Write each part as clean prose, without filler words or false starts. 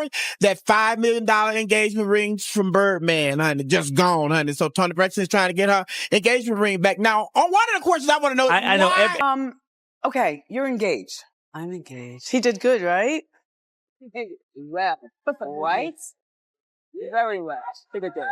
story? That $5 million engagement rings from Birdman, honey, just gone, honey. So Toni Braxton is trying to get her engagement ring back. Now, on one of the questions I want to know is I know. Okay, you're engaged. I'm engaged. He did good, right? Well, right? Very well. Take a date.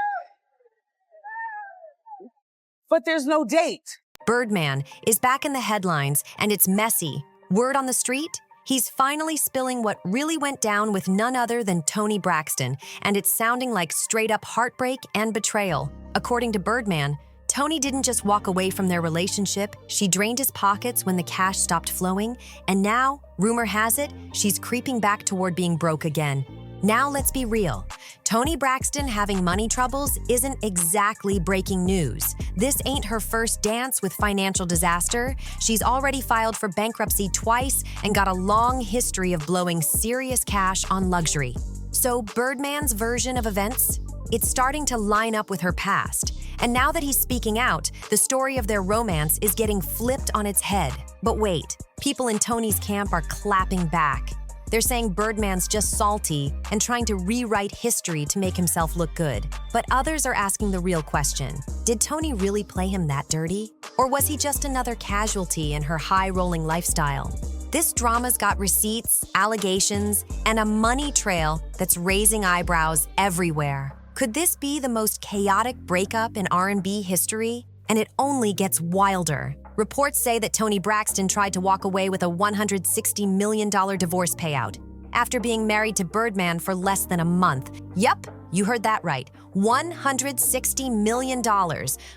But there's no date. Birdman is back in the headlines, and it's messy. Word on the street? He's finally spilling what really went down with none other than Toni Braxton, and it's sounding like straight-up heartbreak and betrayal. According to Birdman, Toni didn't just walk away from their relationship, she drained his pockets when the cash stopped flowing, and now, rumor has it, she's creeping back toward being broke again. Now let's be real. Toni Braxton having money troubles isn't exactly breaking news. This ain't her first dance with financial disaster. She's already filed for bankruptcy twice and got a long history of blowing serious cash on luxury. So Birdman's version of events? It's starting to line up with her past. And now that he's speaking out, the story of their romance is getting flipped on its head. But wait, people in Toni's camp are clapping back. They're saying Birdman's just salty and trying to rewrite history to make himself look good. But others are asking the real question. Did Toni really play him that dirty? Or was he just another casualty in her high-rolling lifestyle? This drama's got receipts, allegations, and a money trail that's raising eyebrows everywhere. Could this be the most chaotic breakup in R&B history? And it only gets wilder. Reports say that Toni Braxton tried to walk away with a $160 million divorce payout after being married to Birdman for less than a month. Yep, you heard that right. $160 million.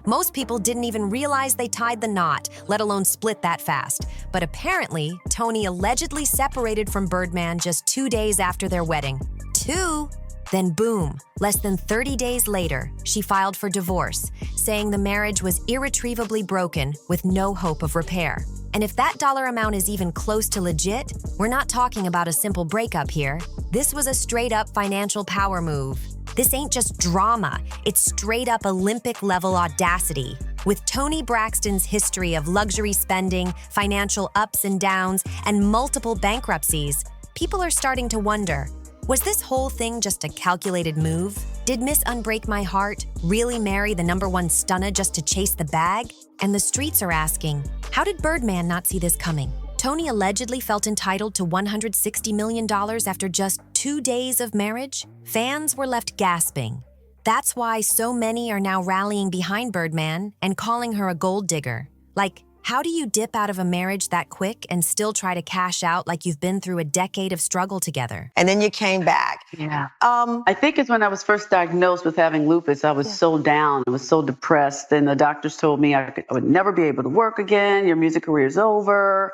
Most people didn't even realize they tied the knot, let alone split that fast. But apparently, Toni allegedly separated from Birdman just 2 days after their wedding. 2? Then boom, less than 30 days later, she filed for divorce, saying the marriage was irretrievably broken with no hope of repair. And if that dollar amount is even close to legit, we're not talking about a simple breakup here. This was a straight-up financial power move. This ain't just drama, it's straight-up Olympic-level audacity. With Toni Braxton's history of luxury spending, financial ups and downs, and multiple bankruptcies, people are starting to wonder, was this whole thing just a calculated move? Did Miss Unbreak My Heart really marry the #1 stunner just to chase the bag? And the streets are asking, how did Birdman not see this coming? Toni allegedly felt entitled to $160 million after just 2 days of marriage? Fans were left gasping. That's why so many are now rallying behind Birdman and calling her a gold digger. Like, how do you dip out of a marriage that quick and still try to cash out like you've been through a decade of struggle together? And then you came back. Yeah. I think it's when I was first diagnosed with having lupus, I was so down, I was so depressed, and the doctors told me I would never be able to work again, your music career's over.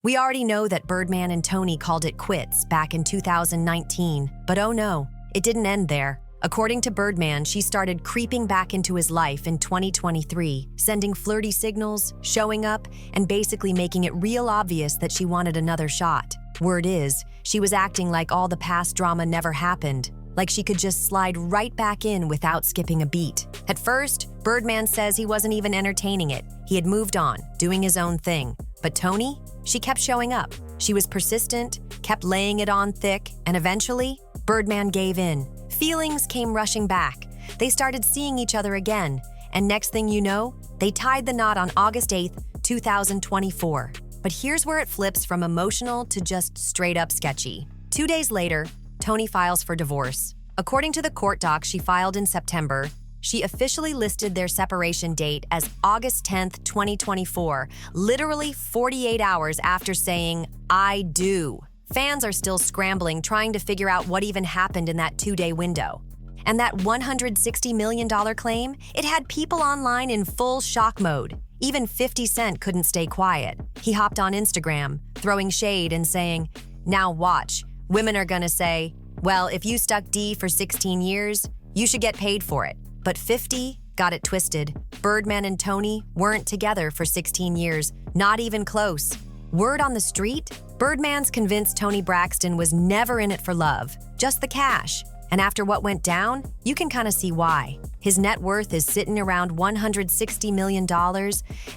We already know that Birdman and Toni called it quits back in 2019, but oh no, it didn't end there. According to Birdman, she started creeping back into his life in 2023, sending flirty signals, showing up, and basically making it real obvious that she wanted another shot. Word is, she was acting like all the past drama never happened, like she could just slide right back in without skipping a beat. At first, Birdman says he wasn't even entertaining it. He had moved on, doing his own thing. But Toni? She kept showing up. She was persistent, kept laying it on thick, and eventually, Birdman gave in. Feelings came rushing back. They started seeing each other again, and next thing you know, they tied the knot on August 8th, 2024. But here's where it flips from emotional to just straight-up sketchy. 2 days later, Toni files for divorce. According to the court docs she filed in September, she officially listed their separation date as August 10th, 2024, literally 48 hours after saying, "I do." Fans are still scrambling, trying to figure out what even happened in that 2-day window. And that $160 million claim, it had people online in full shock mode. Even 50 Cent couldn't stay quiet. He hopped on Instagram, throwing shade and saying, "Now watch, women are gonna say, well, if you stuck D for 16 years, you should get paid for it." But 50 got it twisted. Birdman and Toni weren't together for 16 years, not even close. Word on the street? Birdman's convinced Toni Braxton was never in it for love, just the cash. And after what went down, you can kind of see why. His net worth is sitting around $160 million,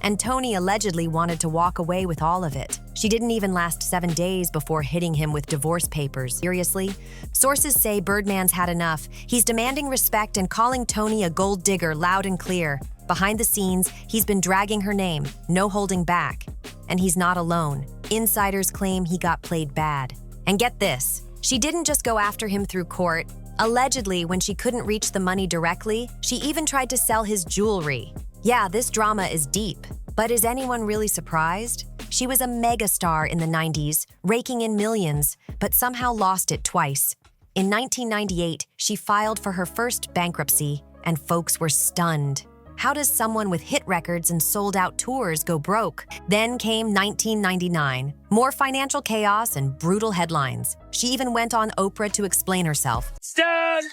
and Toni allegedly wanted to walk away with all of it. She didn't even last 7 days before hitting him with divorce papers. Seriously? Sources say Birdman's had enough. He's demanding respect and calling Toni a gold digger loud and clear. Behind the scenes, he's been dragging her name, no holding back. And he's not alone. Insiders claim he got played bad. And get this, she didn't just go after him through court. Allegedly, when she couldn't reach the money directly, she even tried to sell his jewelry. Yeah, this drama is deep. But is anyone really surprised? She was a megastar in the 90s, raking in millions, but somehow lost it twice. In 1998, she filed for her first bankruptcy, and folks were stunned. How does someone with hit records and sold-out tours go broke? Then came 1999. More financial chaos and brutal headlines. She even went on Oprah to explain herself. Stan!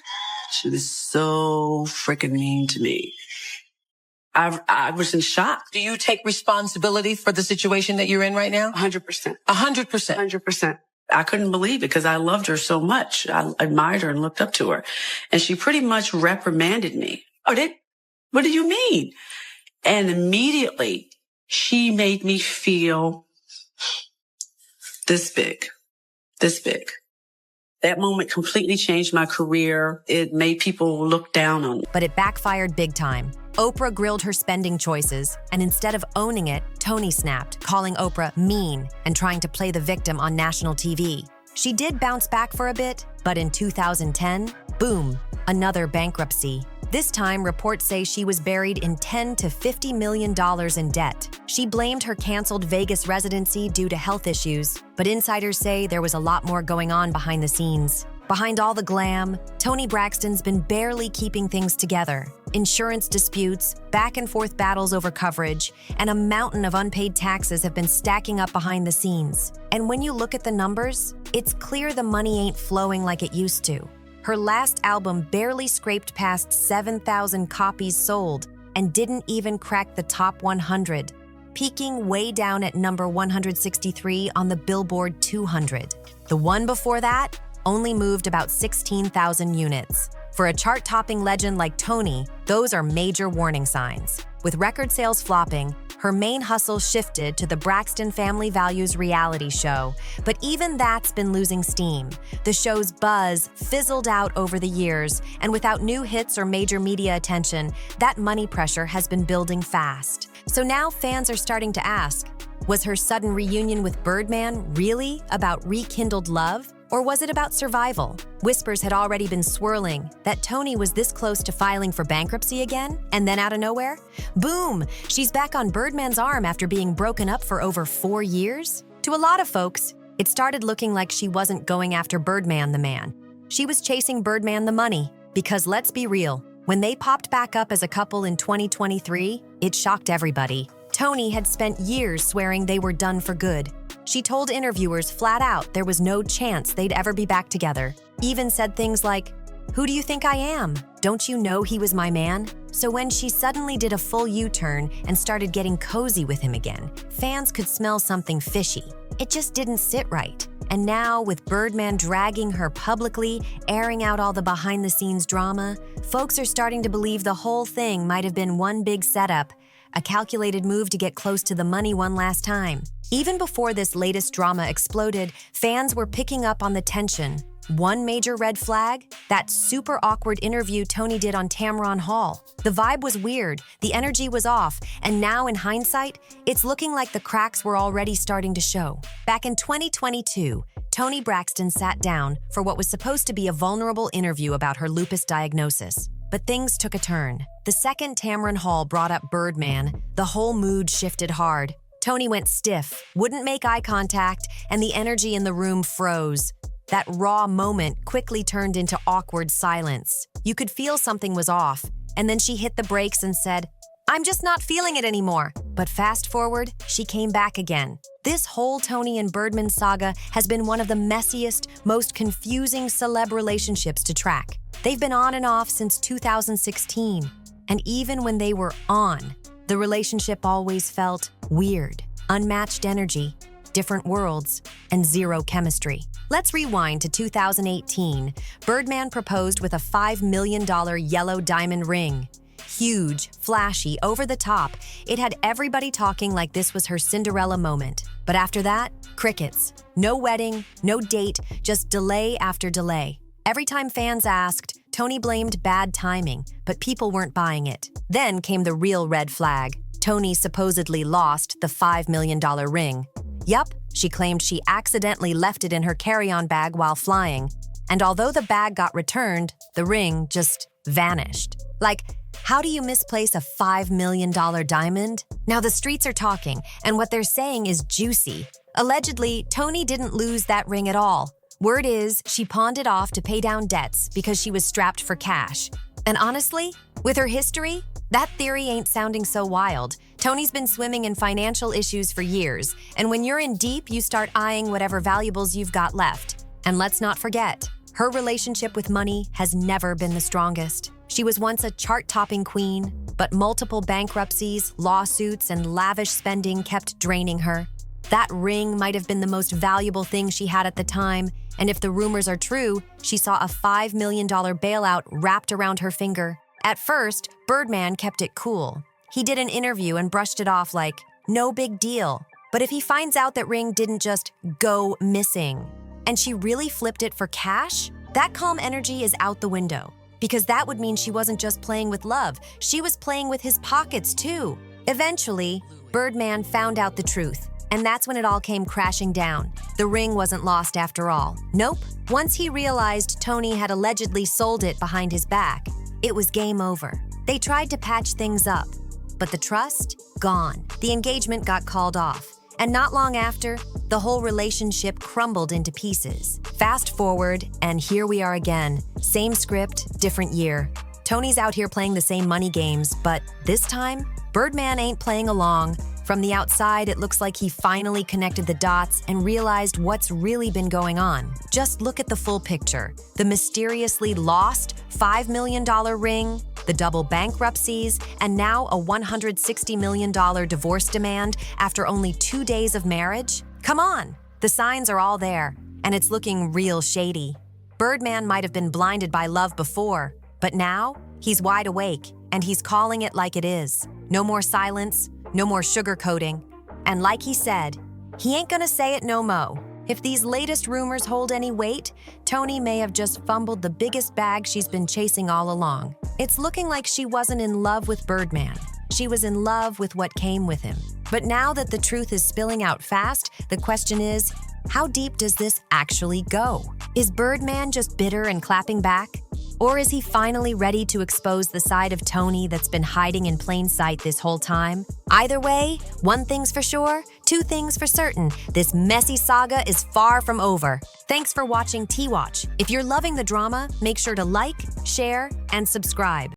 She was so freaking mean to me. I was in shock. Do you take responsibility for the situation that you're in right now? 100%. 100%. 100%. I couldn't believe it because I loved her so much. I admired her and looked up to her. And she pretty much reprimanded me. What do you mean? And immediately she made me feel this big. That moment completely changed my career. It made people look down on me. But it backfired big time. Oprah grilled her spending choices, and instead of owning it, Toni snapped, calling Oprah mean and trying to play the victim on national TV. She did bounce back for a bit, but in 2010, boom, another bankruptcy. This time, reports say she was buried in $10 to $50 million in debt. She blamed her canceled Vegas residency due to health issues, but insiders say there was a lot more going on behind the scenes. Behind all the glam, Toni Braxton's been barely keeping things together. Insurance disputes, back and forth battles over coverage, and a mountain of unpaid taxes have been stacking up behind the scenes. And when you look at the numbers, it's clear the money ain't flowing like it used to. Her last album barely scraped past 7,000 copies sold and didn't even crack the top 100, peaking way down at number 163 on the Billboard 200. The one before that only moved about 16,000 units. For a chart-topping legend like Toni, those are major warning signs. With record sales flopping, her main hustle shifted to the Braxton Family Values reality show, but even that's been losing steam. The show's buzz fizzled out over the years, and without new hits or major media attention, that money pressure has been building fast. So now fans are starting to ask, was her sudden reunion with Birdman really about rekindled love? Or was it about survival? Whispers had already been swirling that Toni was this close to filing for bankruptcy again, and then out of nowhere, boom, she's back on Birdman's arm after being broken up for over 4 years? To a lot of folks, it started looking like she wasn't going after Birdman the man. She was chasing Birdman the money, because let's be real, when they popped back up as a couple in 2023, it shocked everybody. Toni had spent years swearing they were done for good. She told interviewers flat out there was no chance they'd ever be back together. Even said things like, "Who do you think I am? Don't you know he was my man?" So when she suddenly did a full U-turn and started getting cozy with him again, fans could smell something fishy. It just didn't sit right. And now, with Birdman dragging her publicly, airing out all the behind-the-scenes drama, folks are starting to believe the whole thing might have been one big setup, a calculated move to get close to the money one last time. Even before this latest drama exploded, fans were picking up on the tension. One major red flag? That super awkward interview Toni did on Tamron Hall. The vibe was weird, the energy was off, and now in hindsight, it's looking like the cracks were already starting to show. Back in 2022, Toni Braxton sat down for what was supposed to be a vulnerable interview about her lupus diagnosis. But things took a turn. The second Tamron Hall brought up Birdman, the whole mood shifted hard. Toni went stiff, wouldn't make eye contact, and the energy in the room froze. That raw moment quickly turned into awkward silence. You could feel something was off, and then she hit the brakes and said, "I'm just not feeling it anymore." But fast forward, she came back again. This whole Toni and Birdman saga has been one of the messiest, most confusing celeb relationships to track. They've been on and off since 2016, and even when they were on, the relationship always felt weird, unmatched energy, different worlds, and zero chemistry. Let's rewind to 2018. Birdman proposed with a $5 million yellow diamond ring. Huge, flashy, over the top. It had everybody talking like this was her Cinderella moment. But after that, crickets. No wedding, no date, just delay after delay. Every time fans asked, Toni blamed bad timing, but people weren't buying it. Then came the real red flag. Toni supposedly lost the $5 million ring. Yup, she claimed she accidentally left it in her carry-on bag while flying. And although the bag got returned, the ring just vanished. Like, how do you misplace a $5 million diamond? Now the streets are talking, and what they're saying is juicy. Allegedly, Toni didn't lose that ring at all. Word is, she pawned it off to pay down debts because she was strapped for cash. And honestly, with her history, that theory ain't sounding so wild. Toni's been swimming in financial issues for years, and when you're in deep, you start eyeing whatever valuables you've got left. And let's not forget, her relationship with money has never been the strongest. She was once a chart-topping queen, but multiple bankruptcies, lawsuits, and lavish spending kept draining her. That ring might have been the most valuable thing she had at the time, and if the rumors are true, she saw a $5 million bailout wrapped around her finger. At first, Birdman kept it cool. He did an interview and brushed it off like, no big deal. But if he finds out that ring didn't just go missing, and she really flipped it for cash, that calm energy is out the window. Because that would mean she wasn't just playing with love, she was playing with his pockets too. Eventually, Birdman found out the truth, and that's when it all came crashing down. The ring wasn't lost after all. Nope. Once he realized Toni had allegedly sold it behind his back, it was game over. They tried to patch things up, but the trust? Gone. The engagement got called off. And not long after, the whole relationship crumbled into pieces. Fast forward, and here we are again. Same script, different year. Toni's out here playing the same money games, but this time, Birdman ain't playing along. From the outside, it looks like he finally connected the dots and realized what's really been going on. Just look at the full picture. The mysteriously lost $5 million ring, the double bankruptcies, and now a $160 million divorce demand after only 2 days of marriage? Come on! The signs are all there, and it's looking real shady. Birdman might have been blinded by love before, but now he's wide awake, and he's calling it like it is. No more silence, no more sugarcoating. And like he said, he ain't gonna say it no mo. If these latest rumors hold any weight, Toni may have just fumbled the biggest bag she's been chasing all along. It's looking like she wasn't in love with Birdman. She was in love with what came with him. But now that the truth is spilling out fast, the question is, how deep does this actually go? Is Birdman just bitter and clapping back? Or is he finally ready to expose the side of Toni that's been hiding in plain sight this whole time? Either way, one thing's for sure, two things for certain. This messy saga is far from over. Thanks for watching TeaWatch. If you're loving the drama, make sure to like, share, and subscribe.